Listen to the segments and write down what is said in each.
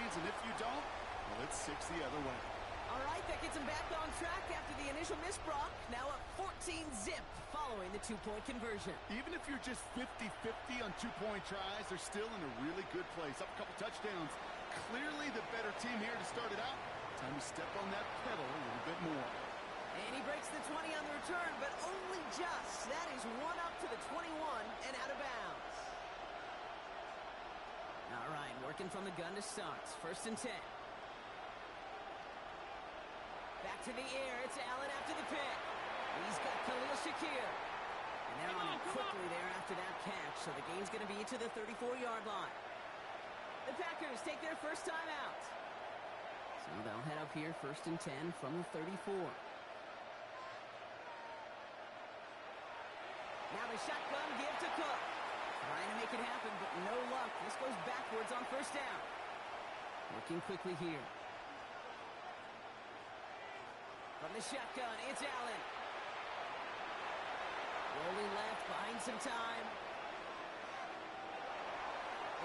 points, and if you don't, well, it's 6 the other way. All right, that gets him back on track after the initial miss, Brock. Now up 14-zip following the two-point conversion. Even if you're just 50-50 on two-point tries, they're still in a really good place. Up a couple touchdowns. Clearly the better team here to start it out. Time to step on that pedal a little bit more. And he breaks the 20 on the return, but only just. That is one up to the 21 and out of bounds. All right, working from the gun to start. 1st and 10. Back to the air. It's Allen after the pick. He's got Khalil Shakir. And they're on him quickly there after that catch, so the game's going to be to the 34-yard line. The Packers take their first time out. So they'll head up here 1st and 10 from the 34. Now the shotgun give to Cook. Trying to make it happen, but no luck. This goes backwards on 1st down. Working quickly here. From the shotgun, it's Allen. Rolling left, buying some time.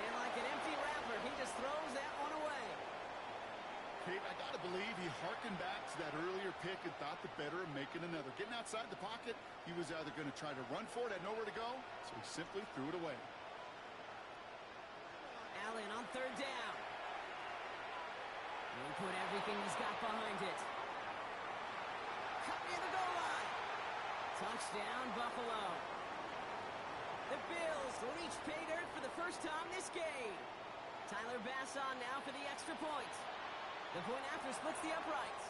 And like an empty wrapper, he just throws that one away. Kate, I got to believe he harkened back to that earlier pick and thought the better of making another. Getting outside the pocket, he was either going to try to run for it, had nowhere to go, so he simply threw it away. Allen on 3rd down. He'll put everything he's got behind it. Cut near the goal line. Touchdown, Buffalo. The Bills reach pay dirt for the first time this game. Tyler Bass on now for the extra point. The point after splits the uprights.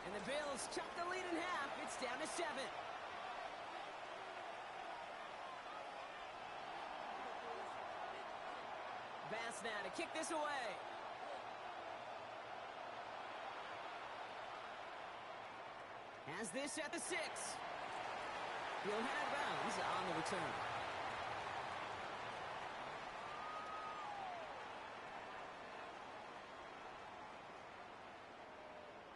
And the Bills chop the lead in half. It's down to 7. Bass now to kick this away. Has this at the 6. He'll head out of bounds on the return.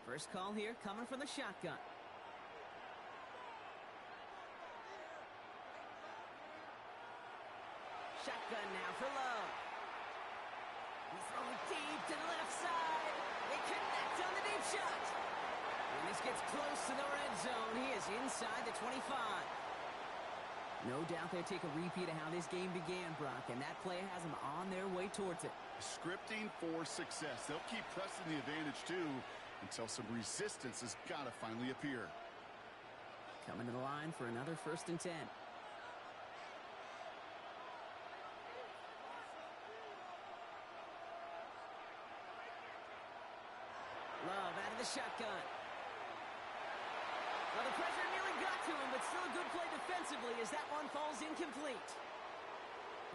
First call here coming from the shotgun. Shotgun now for Love. He's throwing deep to the left side. They connect on the deep shot. When this gets close to the red zone, he is inside the 25. No doubt they take a repeat of how this game began, Brock, and that play has them on their way towards it. Scripting for success. They'll keep pressing the advantage, too, until some resistance has got to finally appear. Coming to the line for another 1st and 10. Love out of the shotgun. Well, the pressure nearly got to him, but still a good play defensively as that one falls incomplete.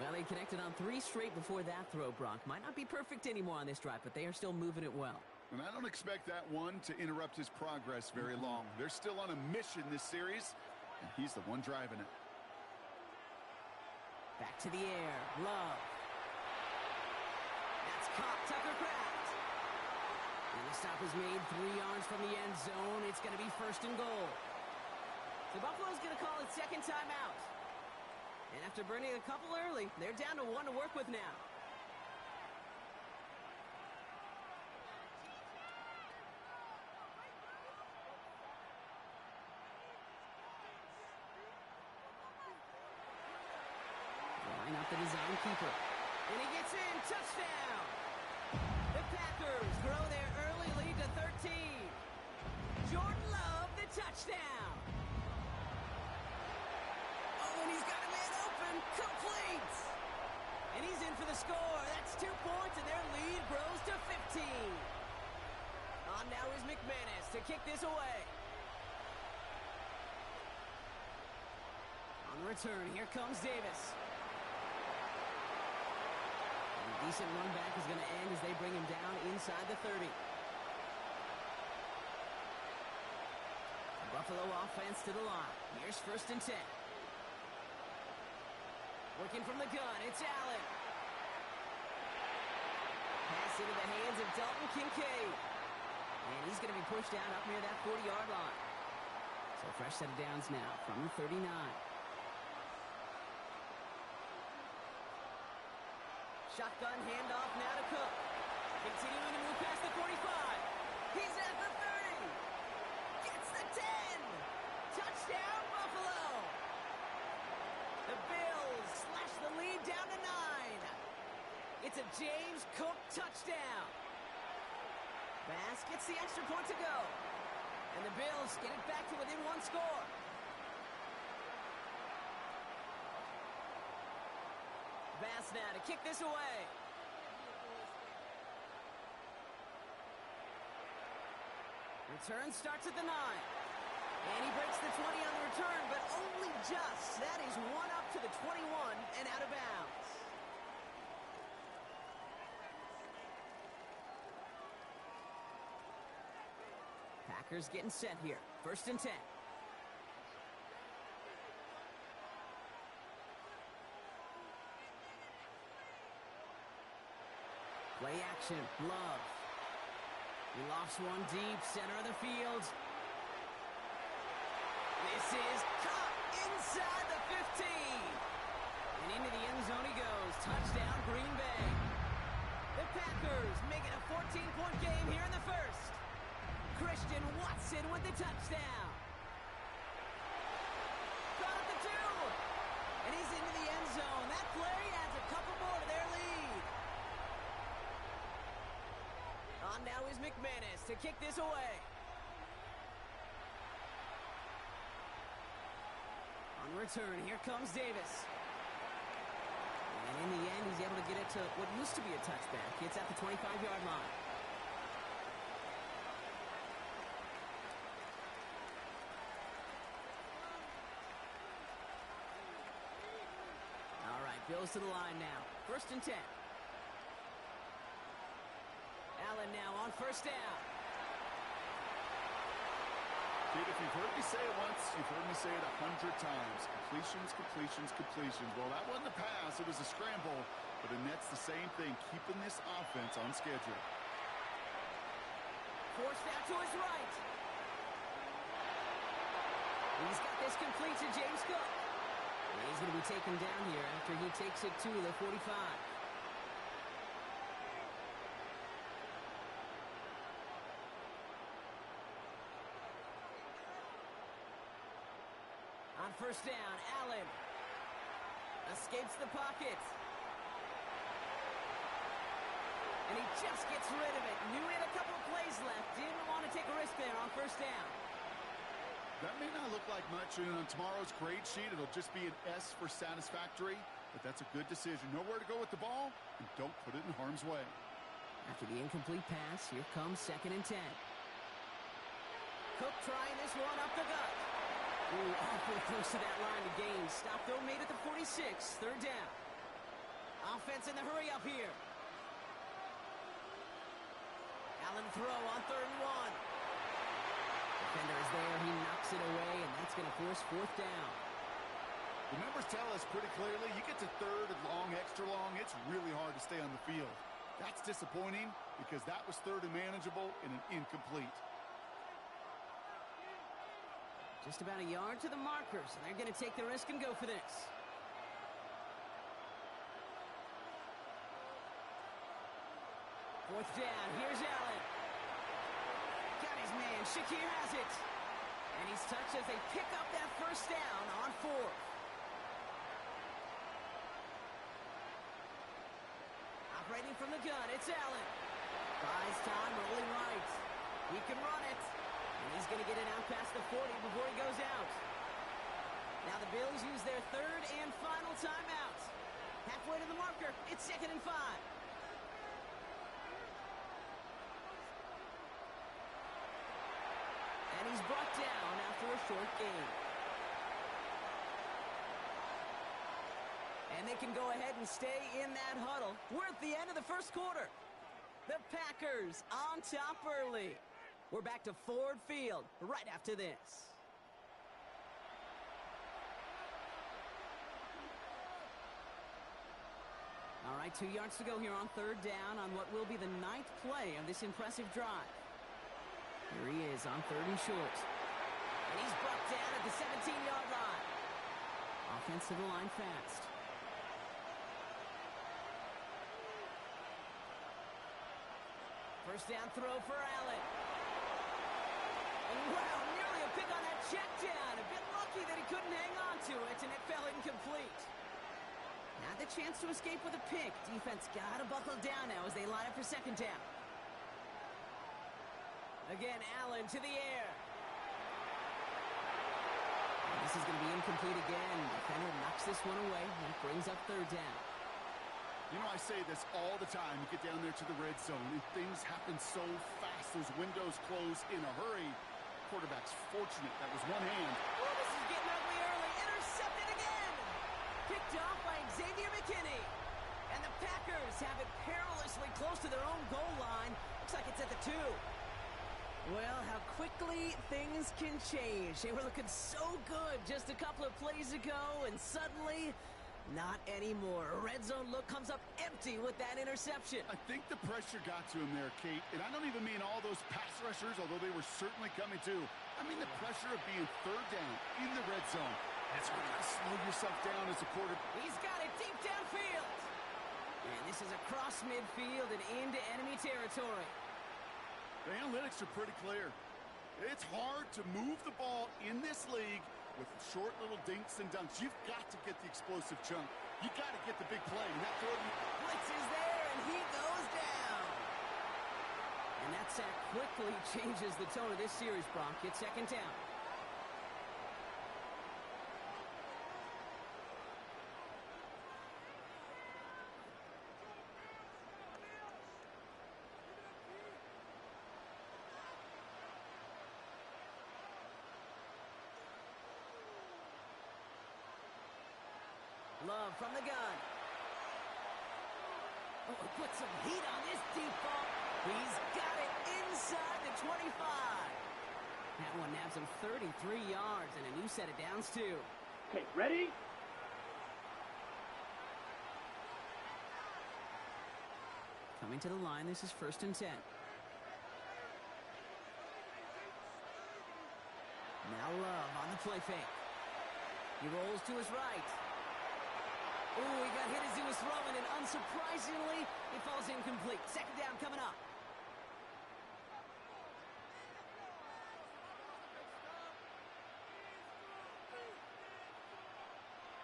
Well, they connected on 3 straight before that throw, Brock. Might not be perfect anymore on this drive, but they are still moving it well. And I don't expect that one to interrupt his progress very long. They're still on a mission this series, and he's the one driving it. Back to the air. Love. That's caught. Tucker Kraft. And the stop is made 3 yards from the end zone. It's going to be 1st and goal. So Buffalo's going to call it 2nd timeout. And after burning a couple early, they're down to 1 to work with now. Line up the design keeper. And he gets in. Touchdown! The Packers grow their early lead to 13. Jordan Love, the touchdown. Oh, and he's got a man open. Complete. And he's in for the score. That's 2 points, and their lead grows to 15. On now is McManus to kick this away. On the return, here comes Davis. A decent run back is going to end as they bring him down inside the 30. Buffalo offense to the line. Here's 1st and 10. Working from the gun, it's Allen. Pass into the hands of Dalton Kincaid. And he's going to be pushed down up near that 40-yard line. So fresh set of downs now from the 39. Shotgun handoff now to Cook. Can James Cook touchdown. Bass gets the extra point to go. And the Bills get it back to within one score. Bass now to kick this away. Return starts at the 9. And he breaks the 20 on the return, but only just. That is one up to the 21 and out of bounds. Packers getting set here. 1st and 10. Play action. Love. He lofts one deep, center of the field. This is caught inside the 15. And into the end zone he goes. Touchdown, Green Bay. The Packers make it a 14-point game here in the first. Christian Watson with the touchdown. Got at the 2. And he's into the end zone. That play adds a couple more to their lead. On now is McManus to kick this away. On return, here comes Davis. And in the end, he's able to get it to what used to be a touchback. It's at the 25-yard line. All right, Bills to the line now. 1st and 10. Allen now on 1st down. Dude, if you've heard me say it once, you've heard me say it 100 times. Completions, completions, completions. Well, that wasn't a pass. It was a scramble. But Annette's the same thing, keeping this offense on schedule. Forced out to his right. He's got this complete to James Cook. And he's going to be taken down here after he takes it to the 45. On 1st down, Allen escapes the pocket. And he just gets rid of it. Knew he had a couple of plays left. Didn't want to take a risk there on 1st down. That may not look like much, and on tomorrow's grade sheet, it'll just be an S for satisfactory, but that's a good decision. Know where to go with the ball, and don't put it in harm's way. After the incomplete pass, here comes 2nd and 10. Cook trying this one up the gut. Ooh, awfully close to that line to gain. Stop though, made at the 46. 3rd down. Offense in the hurry up here. Allen throw on 3rd and 1. Defender is there. He knocks it away, and that's going to force 4th down. The numbers tell us pretty clearly, you get to 3rd and long, extra long, it's really hard to stay on the field. That's disappointing because that was 3rd and manageable and an incomplete. Just about a yard to the marker, so they're going to take the risk and go for this. Fourth down, here's Allen. Got his man, Shakir has it. And he's touched as they pick up that 1st down on 4th. Operating from the gun, it's Allen. Buys time, rolling right. He can run it. And he's going to get it out past the 40 before he goes out. Now the Bills use their 3rd and final timeout. Halfway to the marker, it's 2nd and 5. And he's brought down after a short gain. And they can go ahead and stay in that huddle. We're at the end of the 1st quarter. The Packers on top early. We're back to Ford Field right after this. All right, 2 yards to go here on 3rd down on what will be the 9th play of this impressive drive. Here he is on 3rd and short. And he's brought down at the 17-yard line. Offense to the line fast. First down throw for Allen. And wow, nearly a pick on that check down. A bit lucky that he couldn't hang on to it, and it fell incomplete. Now Had the chance to escape with a pick. Defense got to buckle down now as they line up for second down. Again, Allen to the air. This is going to be incomplete again. Defender knocks this one away and brings up third down. You know, I say this all the time. You get down there to the red zone, and things happen so fast. Those windows close in a hurry. Quarterback's fortunate. That was one hand. Oh, this is getting ugly early. Intercepted again. Picked off by Xavier McKinney. And the Packers have it perilously close to their own goal line. Looks like it's at the 2. Well, how quickly things can change. They were looking so good just a couple of plays ago, and suddenly, not anymore. A red zone look comes up empty with that interception. I think the pressure got to him there, Kate. And I don't even mean all those pass rushers, although they were certainly coming too. I mean the pressure of being third down in the red zone. That's where you got to slow yourself down as a quarterback. He's got it deep downfield. And this is across midfield and into enemy territory. The analytics are pretty clear. It's hard to move the ball in this league with short little dinks and dunks. You've got to get the explosive chunk. You got to get the big play. And that throw. Blitz is there, and he goes down. And that sack quickly changes the tone of this series, Bronk. It's second down. Love from the gun. Oh, put some heat on this deep ball. He's got it inside the 25. That one nabs him 33 yards and a new set of downs, too. Okay, ready? Coming to the line, this is 1st and 10. Now Love on the play fake. He rolls to his right. Ooh, he got hit as he was throwing, and unsurprisingly, it falls incomplete. Second down coming up.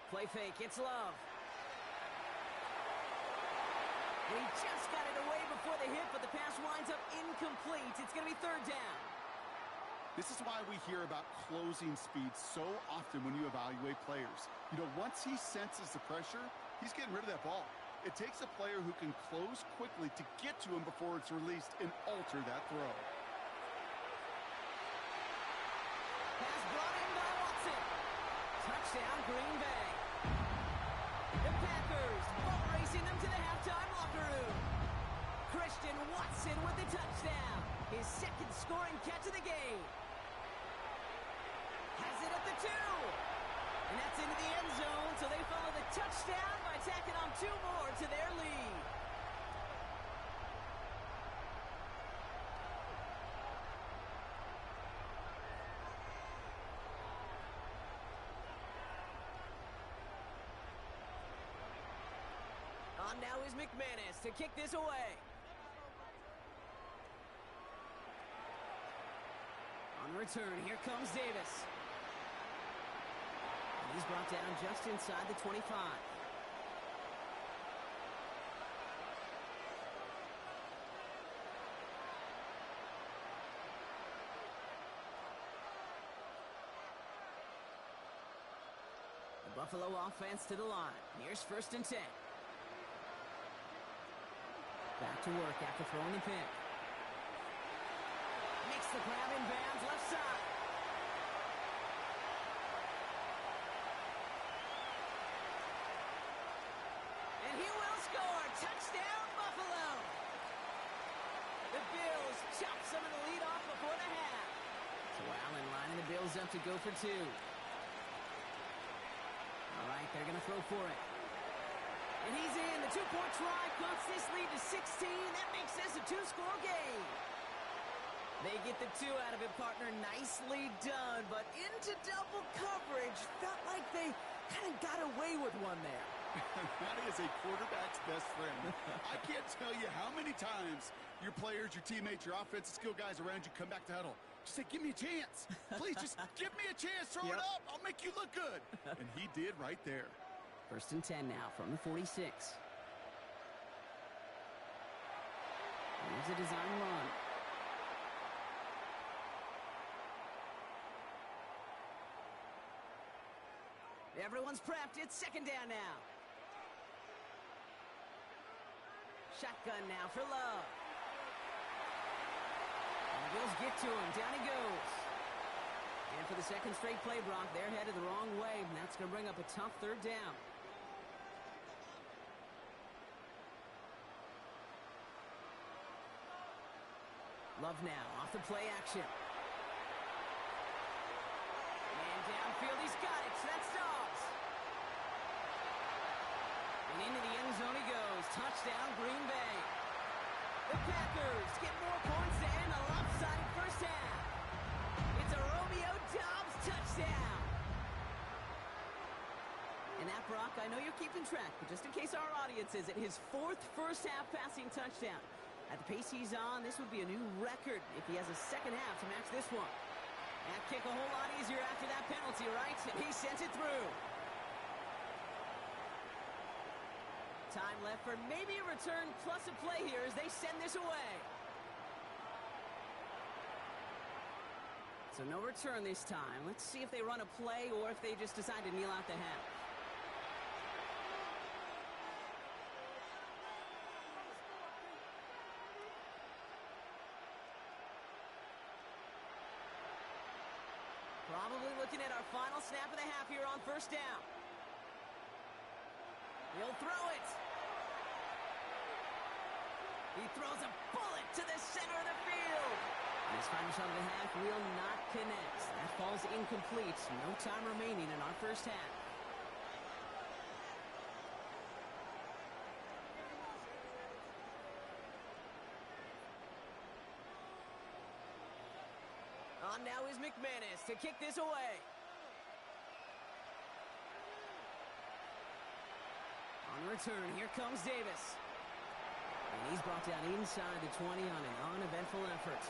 Play fake, it's Love. And he just got it away before the hit, but the pass winds up incomplete. It's going to be third down. This is why we hear about closing speed so often when you evaluate players. You know, once he senses the pressure, he's getting rid of that ball. It takes a player who can close quickly to get to him before it's released and alter that throw. Pass brought in by Watson. Touchdown, Green Bay. The Packers boat racing them to the halftime locker room. Christian Watson with the touchdown. His second scoring catch of the game. Has it at the 2. And that's into the end zone, so they follow the touchdown by tacking on 2 more to their lead. On now is McManus to kick this away. On the return, here comes Davis. And he's brought down just inside the 25. The Buffalo offense to the line. Here's 1st and 10. Back to work after throwing the pick. Makes the grab in bounds, left side. And he will score. Touchdown, Buffalo. The Bills chop some of the lead off before the half. So Allen lining the Bills up to go for 2. All right, they're going to throw for it. And he's in. The 2-point try cuts this lead to 16. That makes this a 2-score game. They get the 2 out of it, partner. Nicely done. But into double coverage. Felt like they kind of got away with one there. That is a quarterback's best friend. I can't tell you how many times your players, your teammates, your offensive skill guys around you come back to huddle. Just say, give me a chance. Please, just give me a chance. Throw it up. I'll make you look good. And he did right there. First and 10 now from the 46. Here's a design run. Everyone's prepped. It's second down now. Shotgun now for Love. And the Bills get to him. Down he goes. And for the second straight play, Brock, they're headed the wrong way, and that's going to bring up a tough third down. Love now, off the play action. Man downfield, he's got it. That's Dobbs. And into the end zone he goes. Touchdown, Green Bay. The Packers get more points to end a lopsided first half. It's a Romeo Dobbs touchdown. And that, Brock, I know you're keeping track, but just in case our audience isn't, his fourth first-half passing touchdown. At the pace he's on, this would be a new record if he has a second half to match this one. That kick a whole lot easier after that penalty, right? And he sends it through. Time left for maybe a return plus a play here as they send this away. So no return this time. Let's see if they run a play or if they just decide to kneel out the half. Probably looking at our final snap of the half here on first down. He'll throw it. He throws a bullet to the center of the field. And his final shot of the half will not connect. That falls incomplete. No time remaining in our first half. On now is McManus to kick this away. On return, here comes Davis. And he's brought down inside the 20 on an uneventful effort.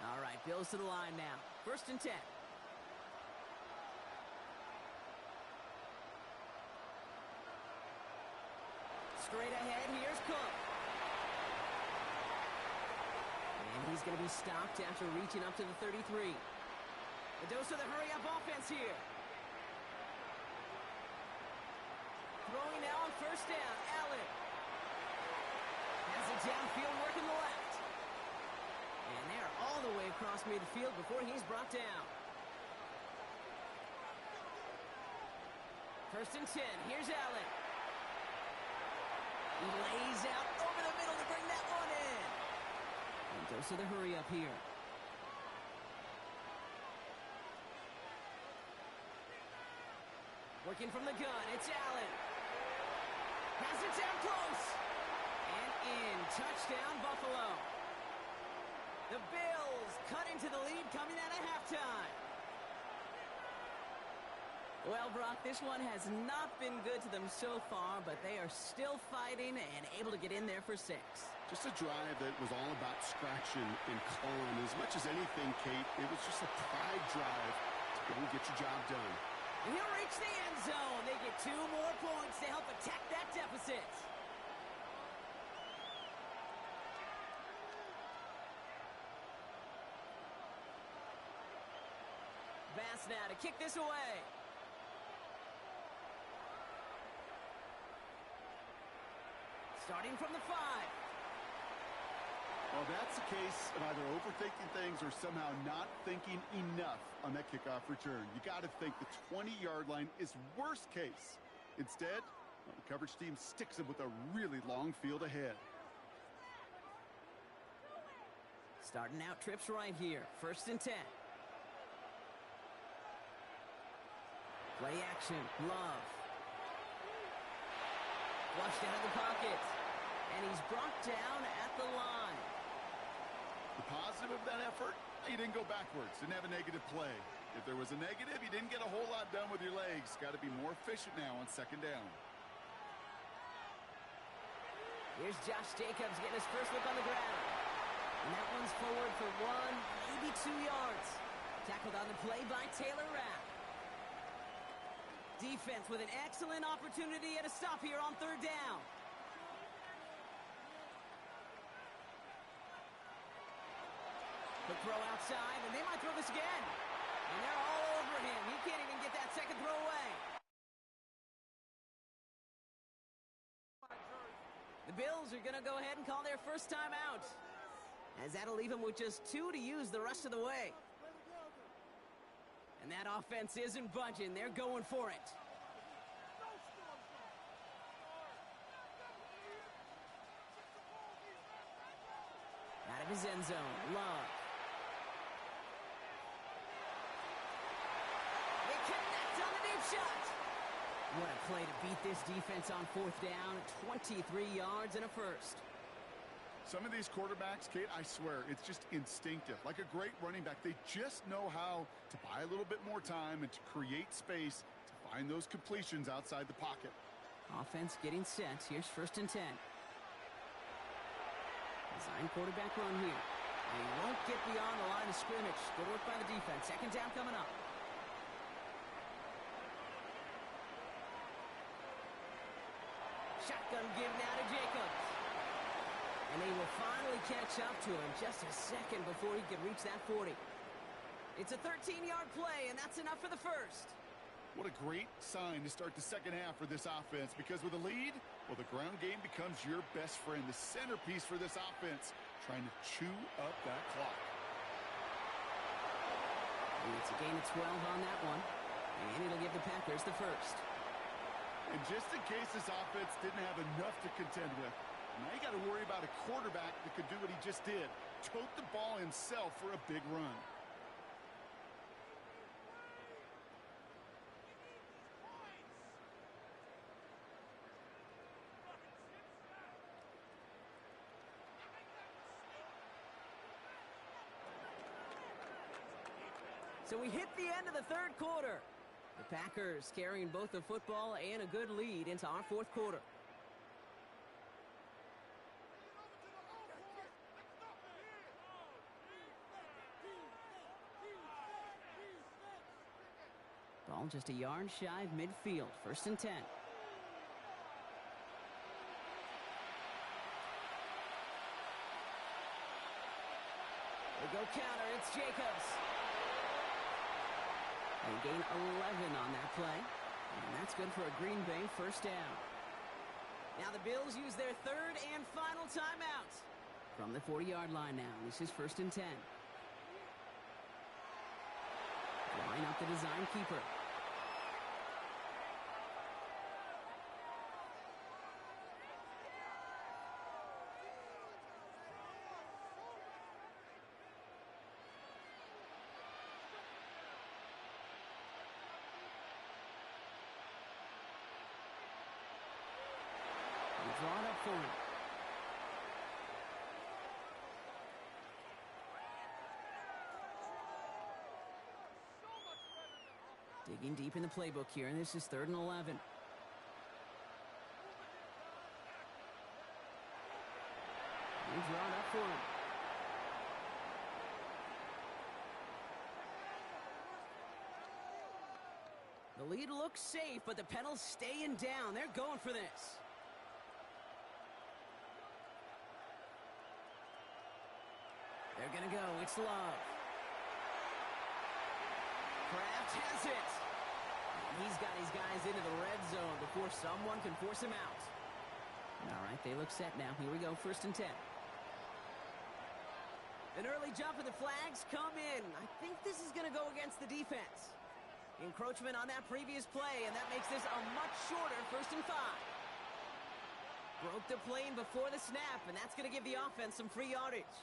All right, Bills to the line now. First and 10. Straight ahead, here's Cook. And he's going to be stopped after reaching up to the 33. The dose of the hurry-up offense here. Throwing now on first down, Allen. Has it downfield, working the left. And they're all the way across midfield before he's brought down. First and 10, here's Allen. He lays out over the middle to bring that one in. And dose of the hurry up here. Working from the gun, it's Allen. Has it down close. And in. Touchdown, Buffalo. The Bills cut into the lead coming out of halftime. Well, Brock, this one has not been good to them so far, but they are still fighting and able to get in there for 6. Just a drive that was all about scratching and clawing. As much as anything, Kate, it was just a pride drive to go and get your job done. He'll reach the end zone. They get 2 more points to help attack that deficit. Bass now to kick this away. Starting from the 5. Well, that's a case of either overthinking things or somehow not thinking enough on that kickoff return. You got to think the 20-yard line is worst case. Instead, well, the coverage team sticks him with a really long field ahead. Starting out trips right here. First and 10. Play action. Love. Flushed out of the pocket. And he's brought down at the line. The positive of that effort, he didn't go backwards. Didn't have a negative play. If there was a negative, you didn't get a whole lot done with your legs. Got to be more efficient now on second down. Here's Josh Jacobs getting his first look on the ground. And that one's forward for 1, maybe 2 yards. Tackled on the play by Taylor Rapp. Defense with an excellent opportunity at a stop here on 3rd down. Quick throw outside, and they might throw this again. And they're all over him. He can't even get that second throw away. The Bills are going to go ahead and call their first time out, as that'll leave him with just 2 to use the rest of the way. And that offense isn't budging. They're going for it. Out of his end zone, Love. They connect on the deep shot. What a play to beat this defense on 4th down. 23 yards and a first. Some of these quarterbacks, Kate, I swear, it's just instinctive. Like a great running back, they just know how to buy a little bit more time and to create space to find those completions outside the pocket. Offense getting set. Here's 1st and 10. Design quarterback run here. And he won't get beyond the line of scrimmage. Good work by the defense. 2nd down coming up. Shotgun give now to Jacobs. And they will finally catch up to him just a second before he could reach that 40. It's a 13-yard play, and that's enough for the first. What a great sign to start the second half for this offense, because with a lead, well, the ground game becomes your best friend, the centerpiece for this offense, trying to chew up that clock. And it's a gain of 12 on that one, and it'll give the Packers the first. And just in case this offense didn't have enough to contend with, now you got to worry about a quarterback that could do what he just did, tote the ball himself for a big run. So we hit the end of the 3rd quarter. The Packers carrying both the football and a good lead into our 4th quarter. Ball just a yard shy of midfield. 1st and 10. They go counter. It's Jacobs. They gain 11 on that play. And that's good for a Green Bay 1st down. Now the Bills use their 3rd and final timeout. From the 40-yard line now. This is 1st and 10. Line up the design keeper. Drawn up for him. Digging deep in the playbook here, and this is 3rd and 11. He's drawn up for him. The lead looks safe, but the pedal's staying down. They're going for this. They're going to go. It's Love. Kraft has it. And he's got his guys into the red zone before someone can force him out. All right, they look set now. Here we go, 1st and 10. An early jump and the flags come in. I think this is going to go against the defense. Encroachment on that previous play, and that makes this a much shorter 1st and 5. Broke the plane before the snap, and that's going to give the offense some free yardage.